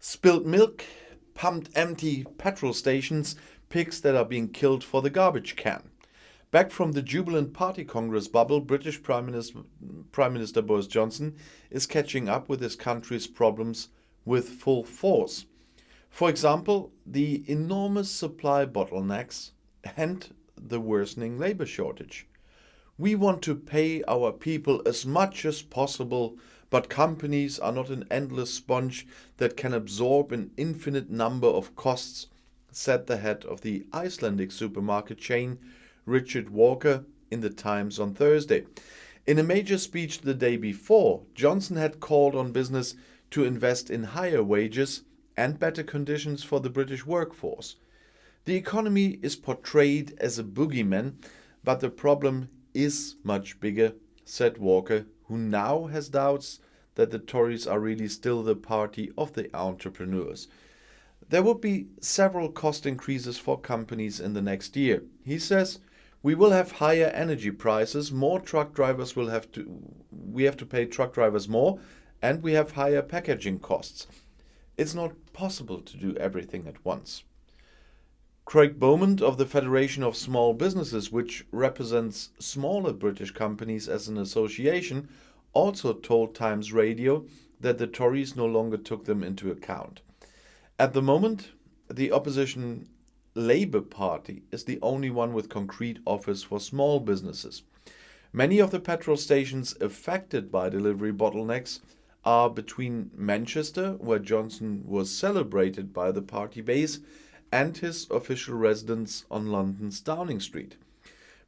Spilled milk, pumped empty petrol stations, pigs that are being killed for the garbage can. Back from the jubilant party congress bubble, British Prime Minister Boris Johnson is catching up with his country's problems with full force. For example, the enormous supply bottlenecks and the worsening labor shortage. We want to pay our people as much as possible, but companies are not an endless sponge that can absorb an infinite number of costs, said the head of the Icelandic supermarket chain, Richard Walker, in the Times on Thursday. In a major speech the day before, Johnson had called on business to invest in higher wages and better conditions for the British workforce. The economy is portrayed as a boogeyman, but the problem is much bigger, said Walker, who now has doubts that the Tories are really still the party of the entrepreneurs. There will be several cost increases for companies in the next year. He says, we will have higher energy prices, we have to pay truck drivers more, and we have higher packaging costs. It's not possible to do everything at once. Craig Beaumont of the Federation of Small Businesses, which represents smaller British companies as an association, also told Times Radio that the Tories no longer took them into account. At the moment, the opposition Labour Party is the only one with concrete offers for small businesses. Many of the petrol stations affected by delivery bottlenecks are between Manchester, where Johnson was celebrated by the party base, and his official residence on London's Downing Street.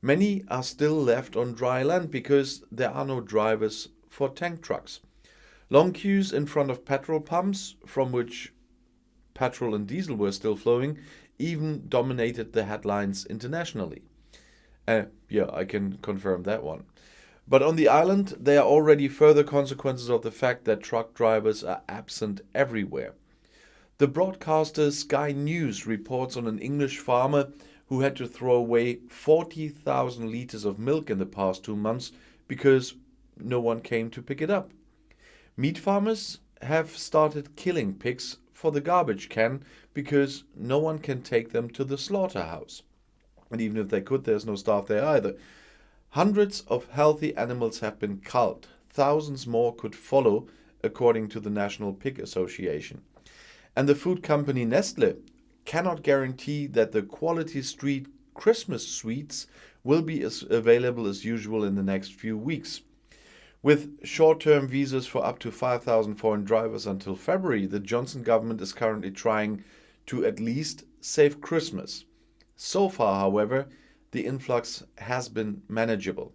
Many are still left on dry land because there are no drivers for tank trucks. Long queues in front of petrol pumps, from which petrol and diesel were still flowing, even dominated the headlines internationally. I can confirm that one. But on the island, there are already further consequences of the fact that truck drivers are absent everywhere. The broadcaster Sky News reports on an English farmer who had to throw away 40,000 litres of milk in the past 2 months because no one came to pick it up. Meat farmers have started killing pigs for the garbage can because no one can take them to the slaughterhouse. And even if they could, there's no staff there either. Hundreds of healthy animals have been culled. Thousands more could follow, according to the National Pig Association. And the food company Nestle cannot guarantee that the Quality Street Christmas sweets will be as available as usual in the next few weeks. With short-term visas for up to 5,000 foreign drivers until February, the Johnson government is currently trying to at least save Christmas. So far, however, the influx has been manageable.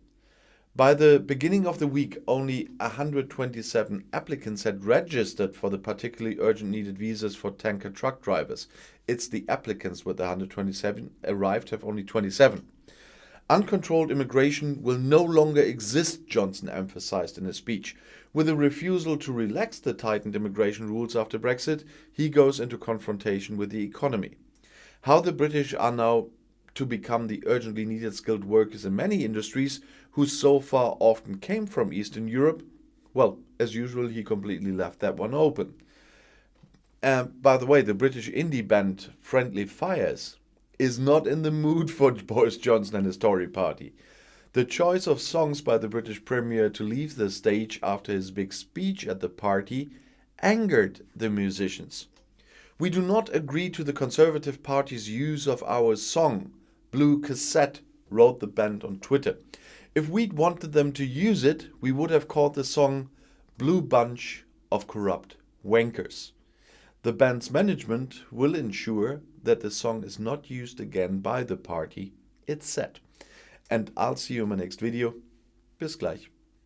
By the beginning of the week, only 127 applicants had registered for the particularly urgent needed visas for tanker truck drivers. It's the applicants with 127 arrived have only 27. Uncontrolled immigration will no longer exist, Johnson emphasized in his speech. With a refusal to relax the tightened immigration rules after Brexit, he goes into confrontation with the economy. How the British are now to become the urgently needed skilled workers in many industries who so far often came from Eastern Europe, well, as usual, he completely left that one open. By the way, the British indie band Friendly Fires is not in the mood for Boris Johnson and his Tory party. The choice of songs by the British Premier to leave the stage after his big speech at the party angered the musicians. We do not agree to the Conservative Party's use of our song, Blue Cassette, wrote the band on Twitter. If we'd wanted them to use it, we would have called the song Blue Bunch of Corrupt Wankers. The band's management will ensure that the song is not used again by the party, it's said. And I'll see you in my next video. Bis gleich.